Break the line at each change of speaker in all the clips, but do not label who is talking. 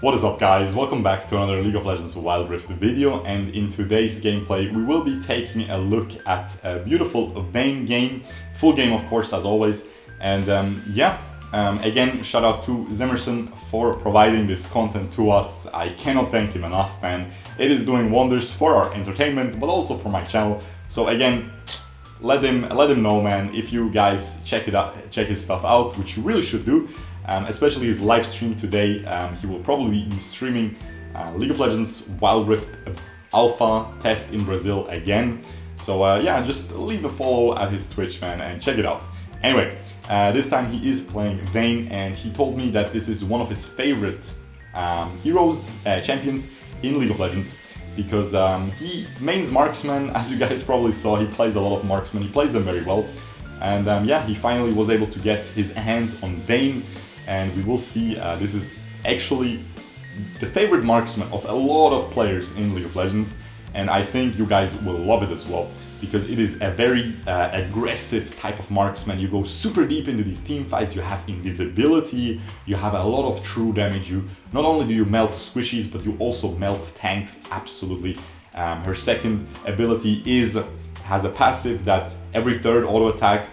What is up, guys? Welcome back to another League of Legends Wild Rift video, and in today's gameplay we will be taking a look at a beautiful Vayne game, full game of course as always, and again shout out to Zemerson for providing this content to us. I cannot thank him enough, man. It is doing wonders for our entertainment but also for my channel, so again let him know, man. If you guys check his stuff out, which you really should do. Especially his live stream today. He will probably be streaming League of Legends Wild Rift Alpha test in Brazil again. So just leave a follow at his Twitch, man, and check it out. Anyway, this time he is playing Vayne, and he told me that this is one of his favorite heroes, champions in League of Legends, because he mains marksman. As you guys probably saw, he plays a lot of marksman. He plays them very well. And he finally was able to get his hands on Vayne. And we will see, this is actually the favorite marksman of a lot of players in League of Legends, and I think you guys will love it as well, because it is a very aggressive type of marksman. You go super deep into these team fights, you have invisibility, you have a lot of true damage. You not only do you melt squishies, but you also melt tanks, absolutely. Her second ability has a passive that every third auto attack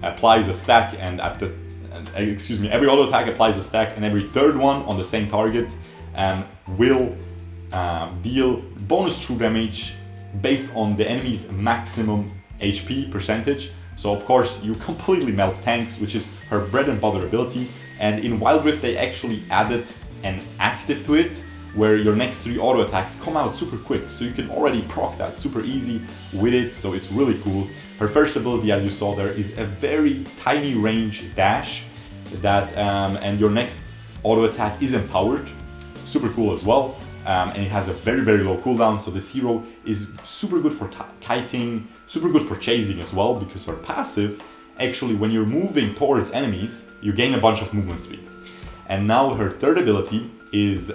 applies a stack, and every auto attack applies a stack, and every third one on the same target will deal bonus true damage based on the enemy's maximum HP percentage. So of course you completely melt tanks, which is her bread and butter ability. And in Wild Rift they actually added an active to it, where your next 3 auto attacks come out super quick, so you can already proc that super easy with it, so it's really cool. Her first ability, as you saw there, is a very tiny range dash that, and your next auto attack is empowered, super cool as well, and it has a very, very low cooldown, so this hero is super good for kiting, super good for chasing as well, because her passive, actually when you're moving towards enemies, you gain a bunch of movement speed. And now her third ability is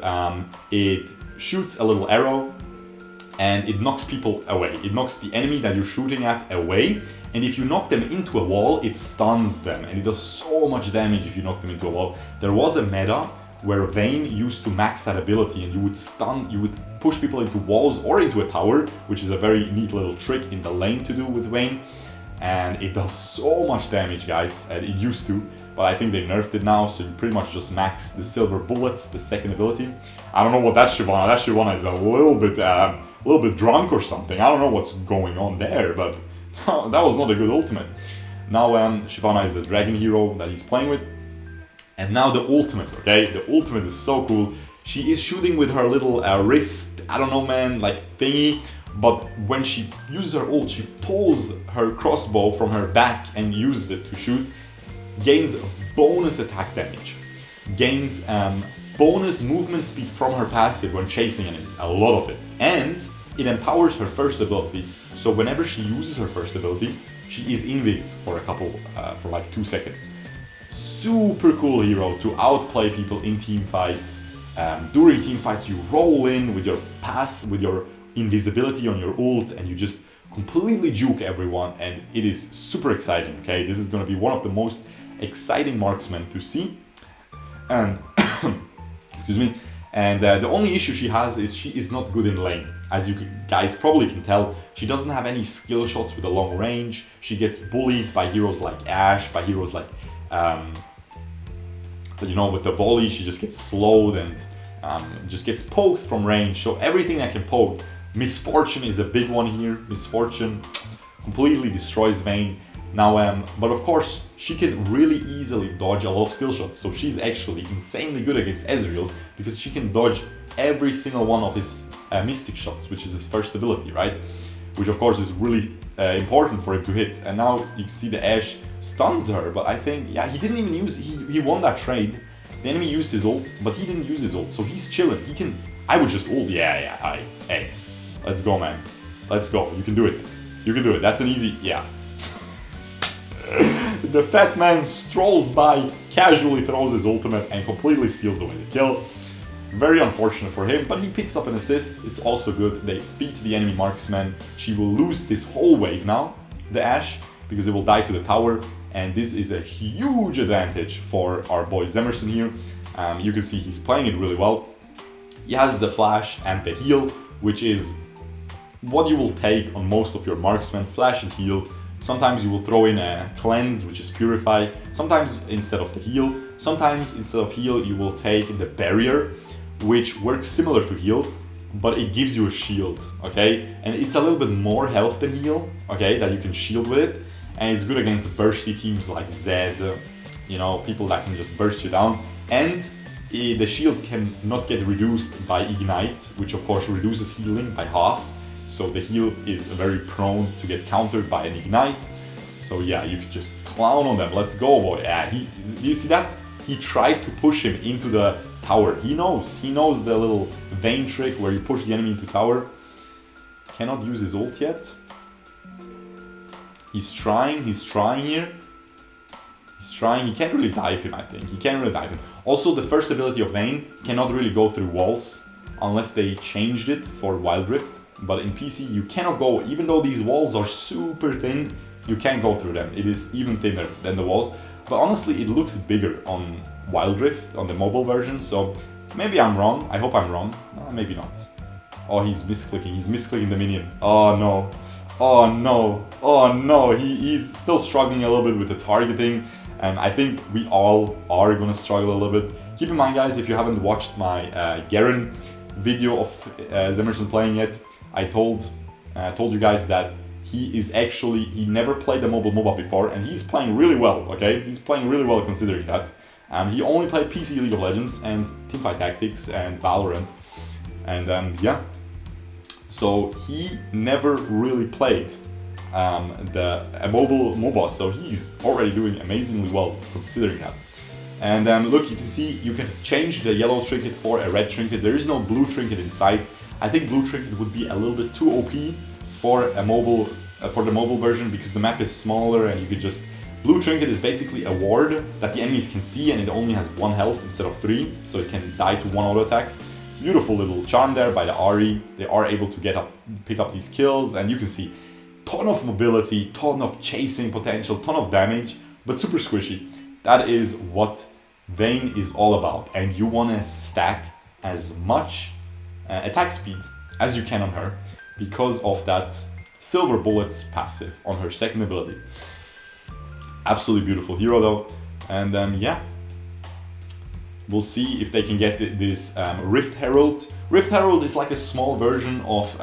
it shoots a little arrow and it knocks people away. It knocks the enemy that you're shooting at away, and if you knock them into a wall, it stuns them, and it does so much damage if you knock them into a wall. There was a meta where Vayne used to max that ability, and you would push people into walls or into a tower, which is a very neat little trick in the lane to do with Vayne. And it does so much damage, guys. It used to, but I think they nerfed it now, so you pretty much just max the silver bullets, the second ability. I don't know what that Shyvana is a little bit drunk or something. I don't know what's going on there, but that was not a good ultimate. Now Shyvana is the dragon hero that he's playing with. And now the ultimate, okay? The ultimate is so cool. She is shooting with her little wrist, I don't know, man, like thingy. But when she uses her ult, she pulls her crossbow from her back and uses it to shoot, gains bonus attack damage, gains bonus movement speed from her passive when chasing enemies, a lot of it, and it empowers her first ability. So whenever she uses her first ability, she is invis for like 2 seconds. Super cool hero to outplay people in team fights. During team fights, you roll in with your invisibility on your ult, and you just completely juke everyone, and it is super exciting. Okay, this is going to be one of the most exciting marksmen to see. And excuse me. And the only issue she has is she is not good in lane. As you guys probably can tell, she doesn't have any skill shots with a long range. She gets bullied by heroes like Ashe, by heroes like with the volley she just gets slowed and just gets poked from range. So everything that can poke. Misfortune is a big one here. Misfortune completely destroys Vayne. Now, but of course, she can really easily dodge a lot of skill shots. So she's actually insanely good against Ezreal, because she can dodge every single one of his mystic shots, which is his first ability, right? Which of course is really important for him to hit. And now you can see the Ashe stuns her, but I think, he didn't even use, he won that trade. The enemy used his ult, but he didn't use his ult, so he's chilling. I would just ult, hey. Let's go, man. Let's go. You can do it. You can do it. That's an easy, The fat man strolls by, casually throws his ultimate, and completely steals away the kill. Very unfortunate for him, but he picks up an assist. It's also good. They beat the enemy marksman. She will lose this whole wave now, the Ashe, because it will die to the tower. And this is a huge advantage for our boy Zemerson here. You can see he's playing it really well. He has the flash and the heal, which is what you will take on most of your marksmen, flash and heal. Sometimes you will throw in a cleanse, which is purify, sometimes instead of the heal. Sometimes instead of heal, you will take the barrier, which works similar to heal, but it gives you a shield, okay? And it's a little bit more health than heal, okay, that you can shield with it. And it's good against bursty teams like Zed, you know, people that can just burst you down. And the shield can not get reduced by Ignite, which of course reduces healing by half. So the heal is very prone to get countered by an Ignite. So yeah, you could just clown on them. Let's go, boy. Yeah, do you see that? He tried to push him into the tower. He knows the little Vayne trick where you push the enemy into tower. Cannot use his ult yet. He's trying here. He's trying, he can't really dive him, I think. He can't really dive him. Also, the first ability of Vayne cannot really go through walls unless they changed it for Wild Rift. But in PC, you cannot go, even though these walls are super thin, you can't go through them. It is even thinner than the walls. But honestly, it looks bigger on Wild Rift, on the mobile version. So maybe I'm wrong. I hope I'm wrong. Maybe not. Oh, he's misclicking. He's misclicking the minion. Oh no. Oh no. Oh no. He's still struggling a little bit with the targeting. And I think we all are gonna struggle a little bit. Keep in mind, guys, if you haven't watched my Garen video of Zemerson playing yet, I told you guys that he never played the mobile MOBA before, and he's playing really well, okay? He's playing really well considering that. He only played PC League of Legends and Teamfight Tactics and Valorant. And yeah, so he never really played a mobile MOBA, so he's already doing amazingly well considering that. And look, you can see you can change the yellow trinket for a red trinket. There is no blue trinket in sight. I think blue trinket would be a little bit too OP for a mobile for the mobile version because the map is smaller and you could just... Blue trinket is basically a ward that the enemies can see and it only has 1 health instead of 3, so it can die to 1 auto attack. Beautiful little charm there by the Ahri. They are able to pick up these kills, and you can see ton of mobility, ton of chasing potential, ton of damage, but super squishy. That is what Vayne is all about, and you want to stack as much attack speed as you can on her because of that Silver Bullets passive on her second ability. Absolutely beautiful hero though, and yeah, we'll see if they can get this Rift Herald. Rift Herald is like a small version of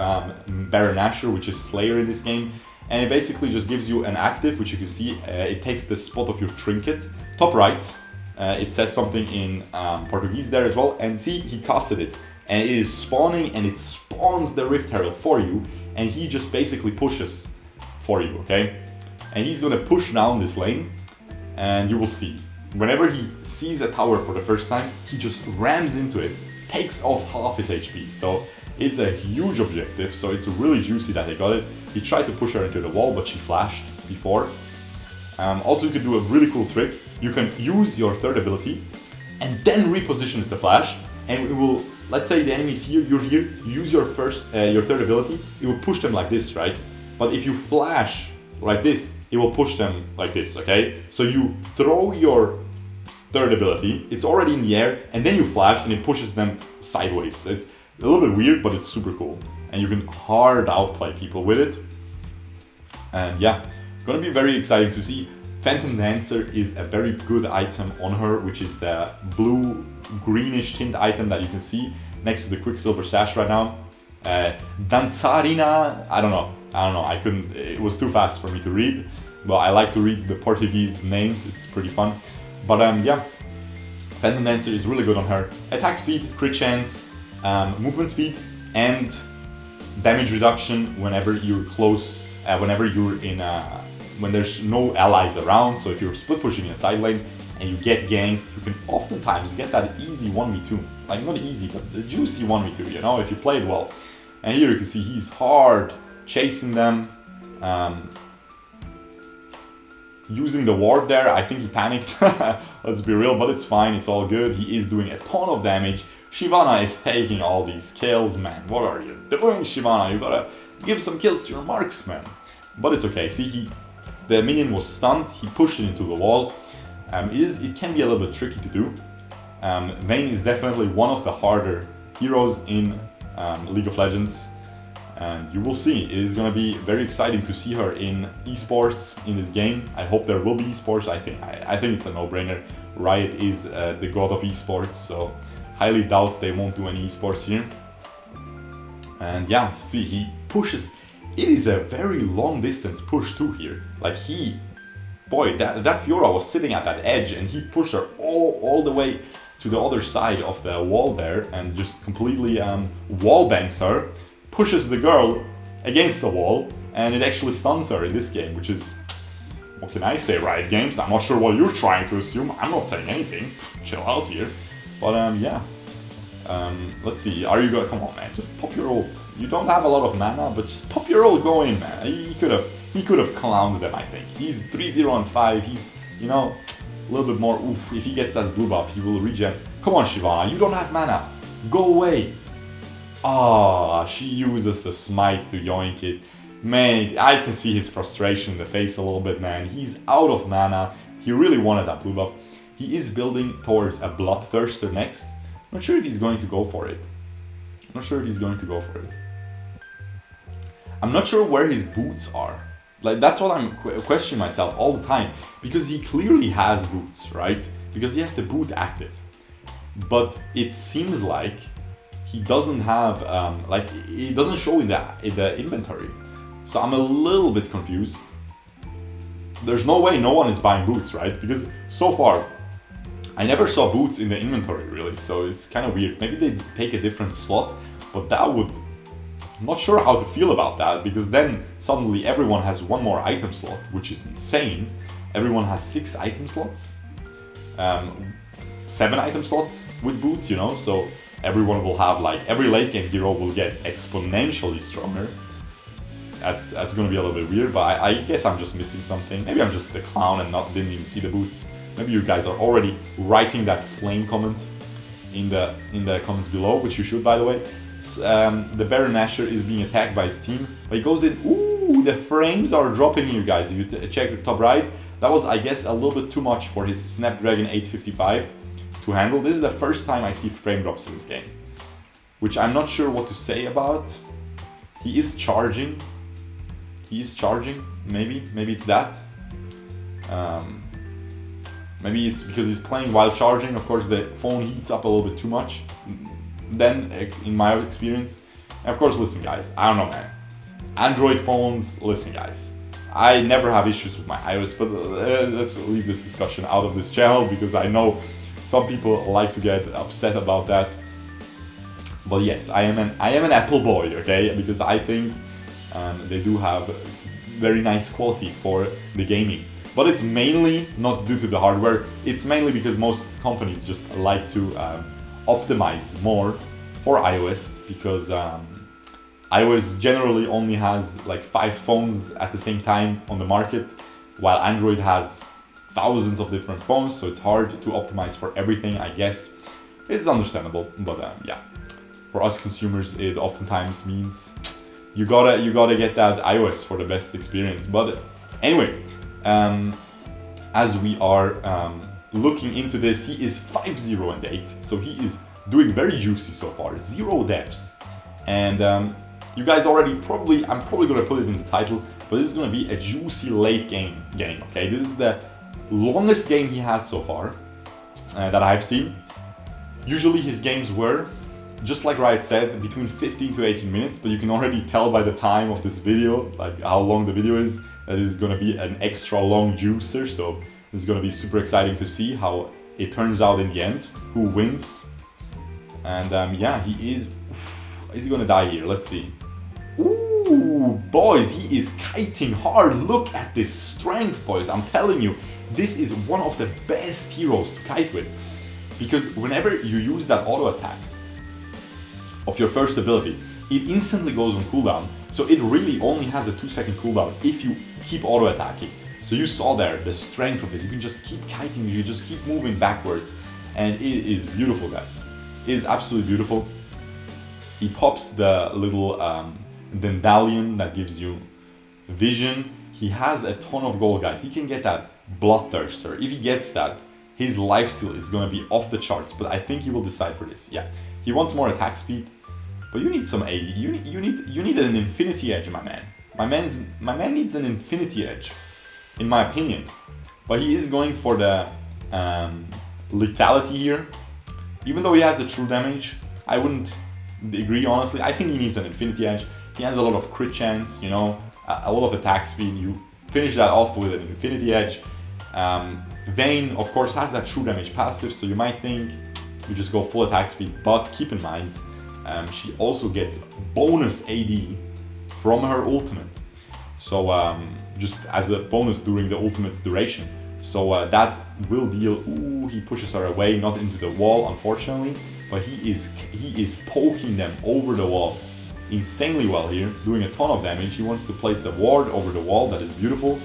Baron Nashor, which is Slayer in this game, and it basically just gives you an active, which you can see, it takes the spot of your trinket, top right. It says something in Portuguese there as well, and see, he casted it, and it is spawning, and it spawns the Rift Herald for you, and he just basically pushes for you, okay? And he's gonna push down this lane, and you will see. Whenever he sees a tower for the first time, he just rams into it, takes off half his HP. So it's a huge objective, so it's really juicy that he got it. He tried to push her into the wall, but she flashed before. Also, you can do a really cool trick. You can use your third ability and then reposition it to flash, and it will, let's say the enemy is here, you're here, you use your third ability, it will push them like this, right? But if you flash like this, it will push them like this, okay? So you throw your third ability, it's already in the air, and then you flash and it pushes them sideways. It's a little bit weird, but it's super cool. And you can hard outplay people with it. And yeah, gonna be very exciting to see. Phantom Dancer is a very good item on her, which is the blue greenish tint item that you can see next to the Quicksilver Sash right now. Dançarina, I don't know, it was too fast for me to read, but I like to read the Portuguese names, it's pretty fun. But yeah, Phantom Dancer is really good on her. Attack speed, crit chance, movement speed, and damage reduction whenever you're close, when there's no allies around. So if you're split pushing in a side lane and you get ganked, you can oftentimes get that easy 1v2. Like, not easy, but the juicy 1v2, you know, if you play it well. And here you can see he's hard chasing them. Using the ward there, I think he panicked. Let's be real, but it's fine, it's all good. He is doing a ton of damage. Shyvana is taking all these kills, man. What are you doing, Shyvana? You gotta give some kills to your marksman. But it's okay. See, the minion was stunned. He pushed it into the wall. It can be a little bit tricky to do. Vayne is definitely one of the harder heroes in League of Legends, and you will see. It is going to be very exciting to see her in esports in this game. I hope there will be esports. I think it's a no-brainer. Riot is the god of esports, so highly doubt they won't do any esports here. And yeah, see, he pushes. It is a very long distance push too here. Like boy, that Fiora was sitting at that edge and he pushed her all the way to the other side of the wall there and just completely wall bangs her, pushes the girl against the wall, and it actually stuns her in this game, which is, what can I say, Riot Games? I'm not sure what you're trying to assume. I'm not saying anything. Chill out here. But yeah. Let's see, are you going? Come on, man, just pop your ult. You don't have a lot of mana, but just pop your ult, go in, man. He could have clowned them, I think. He's 3-0 and 5. He's, you know, a little bit more. Oof, if he gets that blue buff, he will regen. Come on, Shyvana, you don't have mana. Go away. Ah, she uses the smite to yoink it. Man, I can see his frustration in the face a little bit, man. He's out of mana. He really wanted that blue buff. He is building towards a Bloodthirster next. Not sure if he's going to go for it. I'm not sure where his boots are. Like, that's what I'm questioning myself all the time. Because he clearly has boots, right? Because he has the boot active. But it seems like he doesn't have, like, it doesn't show in the inventory. So I'm a little bit confused. There's no way no one is buying boots, right? Because so far, I never saw boots in the inventory, really, so it's kind of weird. Maybe they take a different slot, but that would... I'm not sure how to feel about that, because then suddenly everyone has one more item slot, which is insane. Everyone has 6 item slots. 7 item slots with boots, you know, so everyone will have, like, every late game hero will get exponentially stronger. That's gonna be a little bit weird, but I guess I'm just missing something. Maybe I'm just the clown and didn't even see the boots. Maybe you guys are already writing that flame comment in the comments below, which you should, by the way. The Baron Nashor is being attacked by his team, but he goes in. Ooh, the frames are dropping here, guys. If you check top right, that was, I guess, a little bit too much for his Snapdragon 855 to handle. This is the first time I see frame drops in this game, which I'm not sure what to say about. He is charging. Maybe it's that. Maybe it's because he's playing while charging. Of course, the phone heats up a little bit too much then, in my experience. And of course, listen, guys, I don't know, man. Android phones, listen, guys. I never have issues with my iOS, but let's leave this discussion out of this channel because I know some people like to get upset about that. But yes, I am an Apple boy, okay? Because I think they do have very nice quality for the gaming. But it's mainly not due to the hardware, it's mainly because most companies just like to optimize more for iOS, because iOS generally only has like 5 phones at the same time on the market, while Android has thousands of different phones, so it's hard to optimize for everything, I guess. It's understandable, but yeah, for us consumers, it oftentimes means you gotta get that iOS for the best experience. But anyway, as we are looking into this, he is 5-0 and 8, so he is doing very juicy so far. 0 deaths, and you guys already I'm probably gonna put it in the title, but this is gonna be a juicy late game. Okay, this is the longest game he had so far that I've seen. Usually his games were, just like Riot said, between 15 to 18 minutes, but you can already tell by the time of this video, like how long the video is, that is going to be an extra long juicer. So this is going to be super exciting to see how it turns out in the end, who wins. And yeah, is he going to die here? Let's see. Ooh, boys, he is kiting hard. Look at this strength, boys. I'm telling you, this is one of the best heroes to kite with, because whenever you use that auto attack of your first ability, it instantly goes on cooldown. So it really only has a 2-second cooldown if you keep auto attacking. So you saw there the strength of it. You can just keep kiting, you just keep moving backwards, and it is beautiful, guys. It is absolutely beautiful. He pops the little Dendalion that gives you vision. He has a ton of gold, guys. He can get that Bloodthirster. If he gets that, His lifesteal is gonna be off the charts, but I think he will decide for this. Yeah, he wants more attack speed, but you need some AD. You need an infinity edge, my man. My man needs an infinity edge, in my opinion. But he is going for the lethality here. Even though he has the true damage, I wouldn't agree honestly. I think he needs an infinity edge. He has a lot of crit chance, you know, a lot of attack speed. You finish that off with an infinity edge. Vayne, of course, has that true damage passive, so you might think you just go full attack speed, but keep in mind, she also gets bonus AD from her ultimate. So just as a bonus during the ultimate's duration. So that will deal, ooh, he pushes her away, not into the wall, unfortunately, but he is poking them over the wall insanely well here, doing a ton of damage. He wants to place the ward over the wall, that is beautiful,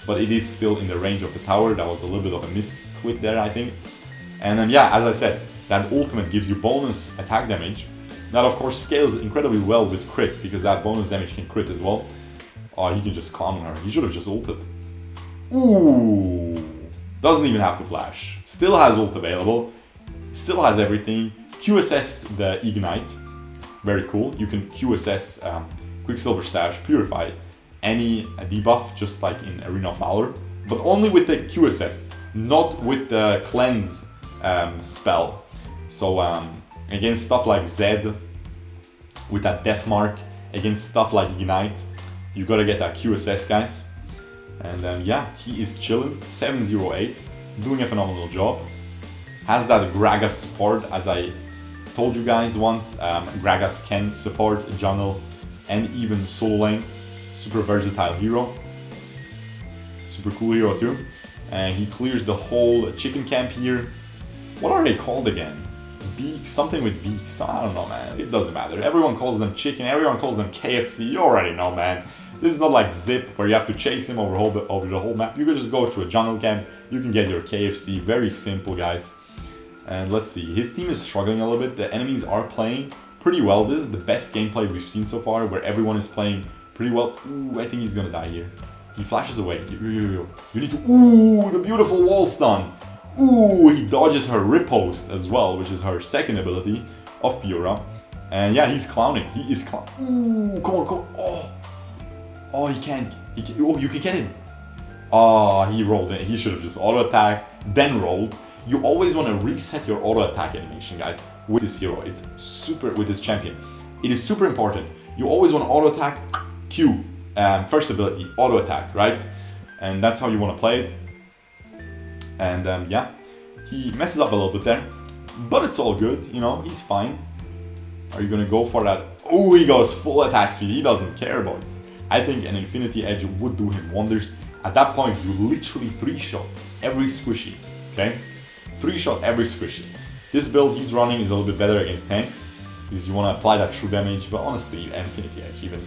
but it is still in the range of the tower. That was a little bit of a misclick there, I think. And then yeah, as I said, that ultimate gives you bonus attack damage. That of course scales incredibly well with crit, because that bonus damage can crit as well. Oh, he can just clown her. He should have just ulted. Ooh, doesn't even have to flash. Still has ult available. Still has everything. QSS the ignite. Very cool. You can QSS Quicksilver Sash, Purify, any debuff, just like in Arena of Valor, but only with the QSS, not with the cleanse spell. So against stuff like Zed, with that death mark, against stuff like Ignite, you gotta get that QSS, guys. And yeah, he is chilling, 708, doing a phenomenal job. Has that Gragas support, as I told you guys once. Gragas can support jungle and even solo lane. Super versatile hero. Super cool hero too. And he clears the whole chicken camp here. What are they called again? Beaks, something with beaks. I don't know, man. It doesn't matter. Everyone calls them chicken. Everyone calls them KFC. You already know, man. This is not like Zip, where you have to chase him over the whole map. You can just go to a jungle camp. You can get your KFC. Very simple, guys. And let's see. His team is struggling a little bit. The enemies are playing pretty well. This is the best gameplay we've seen so far, where everyone is playing pretty well. Ooh, I think he's gonna die here. He flashes away. You need to... Ooh, the beautiful wall stun. Ooh, he dodges her riposte as well, which is her second ability of Fiora. And yeah, he's clowning. He is clowning. Ooh, come on, come on. Oh. Oh, he can't. Oh, you can get him. Oh, he rolled it. He should have just auto-attacked, then rolled. You always want to reset your auto-attack animation, guys, with this hero. It's super, with this champion. It is super important. You always want to auto-attack, Q, first ability, auto-attack, right? And that's how you want to play it. And yeah, he messes up a little bit there, but it's all good, you know, he's fine. Are you gonna go for that? Oh, he goes full attack speed. He doesn't care, boys. I think an Infinity Edge would do him wonders. At that point, you literally 3-shot every squishy, okay? 3-shot every squishy. This build he's running is a little bit better against tanks, because you want to apply that true damage, but honestly, Infinity Edge even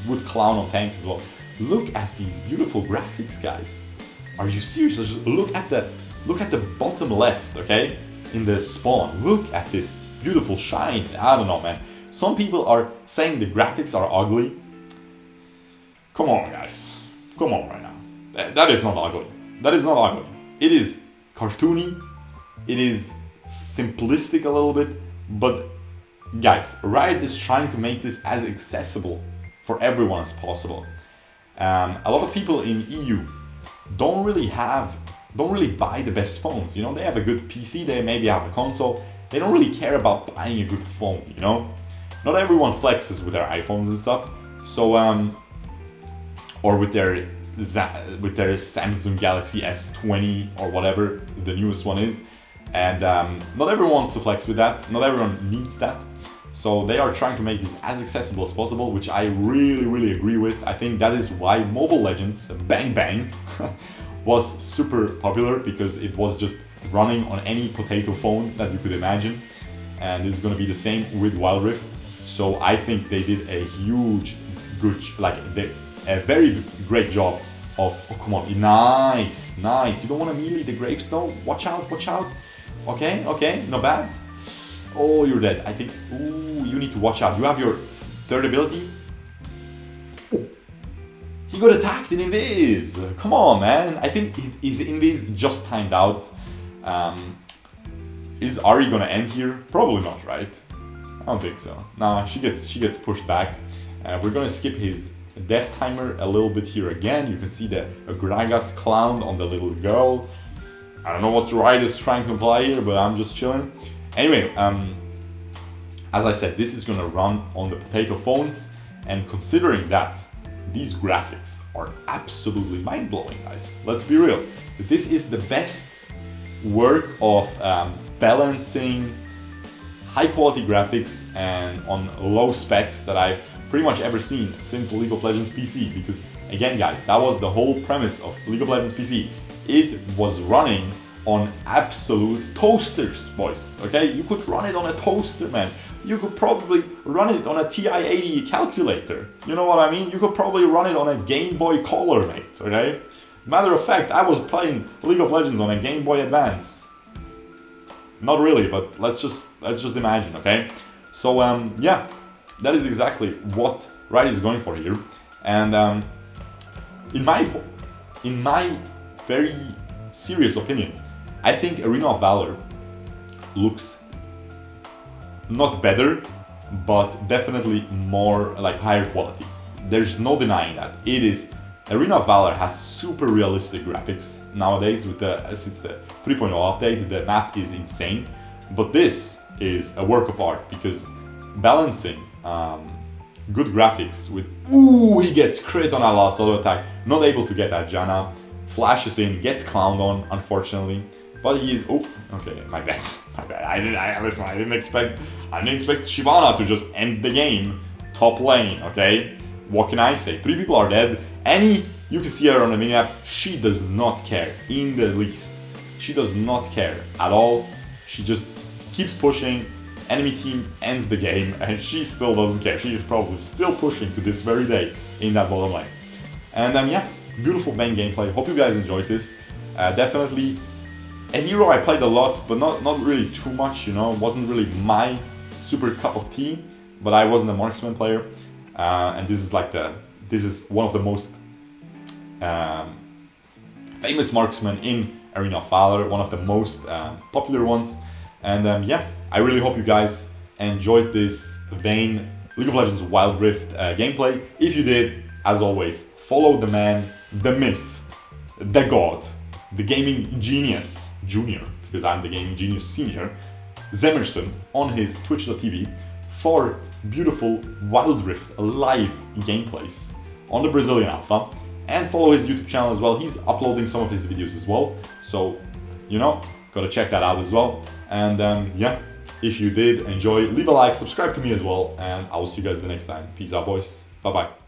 would clown on tanks as well. Look at these beautiful graphics, guys. Are you serious? Just look at the bottom left, okay? In the spawn. Look at this beautiful shine. I don't know, man. Some people are saying the graphics are ugly. Come on, guys. Come on right now. That is not ugly. That is not ugly. It is cartoony. It is simplistic a little bit. But guys, Riot is trying to make this as accessible for everyone as possible. A lot of people in EU don't really buy the best phones, you know. They have a good PC, they maybe have a console, they don't really care about buying a good phone, you know. Not everyone flexes with their iPhones and stuff, so or with their Samsung Galaxy S20 or whatever the newest one is, and not everyone wants to flex with that, not everyone needs that. So they are trying to make this as accessible as possible, which I really agree with. I think that is why Mobile Legends Bang Bang was super popular, because it was just running on any potato phone that you could imagine. And this is going to be the same with Wild Rift. So I think they did a a very great job of, oh come on, nice. You don't want to melee the graves though? Watch out. Okay, not bad. Oh, you're dead. I think, ooh, you need to watch out. You have your third ability. Oh, he got attacked in Invis. Come on, man. I think his Invis just timed out. Is Ari gonna end here? Probably not, right? I don't think so. Nah, she gets pushed back. We're gonna skip his death timer a little bit here again. You can see the Gragas clown on the little girl. I don't know what Riot is trying to imply here, but I'm just chilling. Anyway, as I said, this is gonna run on the potato phones, and considering that these graphics are absolutely mind-blowing, guys. Let's be real. This is the best work of balancing high-quality graphics and on low specs that I've pretty much ever seen since League of Legends PC. Because again, guys, that was the whole premise of League of Legends PC. It was running on absolute toasters, boys. Okay, you could run it on a toaster, man. You could probably run it on a TI-80 calculator. You know what I mean? You could probably run it on a Game Boy Color, mate. Okay. Matter of fact, I was playing League of Legends on a Game Boy Advance. Not really, but let's just imagine, okay? So yeah, that is exactly what Riot is going for here, and in my very serious opinion, I think Arena of Valor looks not better, but definitely more like higher quality. There's no denying that. It is. Arena of Valor has super realistic graphics nowadays with since the 3.0 update. The map is insane, but this is a work of art because balancing good graphics with he gets crit on a last auto attack, not able to get that Janna, flashes in, gets clowned on, unfortunately, but he is okay, my bad. I didn't expect Shyvana to just end the game top lane, okay? What can I say? 3 people are dead. You can see her on the minimap, she does not care in the least. She does not care at all. She just keeps pushing. Enemy team ends the game and she still doesn't care. She is probably still pushing to this very day in that bottom lane. And yeah, beautiful Vayne gameplay. Hope you guys enjoyed this. Definitely a hero I played a lot, but not really too much, you know. It wasn't really my super cup of tea, but I wasn't a marksman player. And this is one of the most famous marksmen in Arena of Valor, one of the most popular ones. And yeah, I really hope you guys enjoyed this Vayne League of Legends Wild Rift gameplay. If you did, as always, follow the man, the myth, the god, the gaming genius junior, because I'm the gaming genius senior, Zemerson, on his twitch.tv for beautiful Wild Rift live gameplays on the Brazilian Alpha, and follow his YouTube channel as well. He's uploading some of his videos as well, so you know, gotta check that out as well. And yeah, if you did enjoy, leave a like, subscribe to me as well, and I will see you guys the next time. Peace out, boys. Bye bye.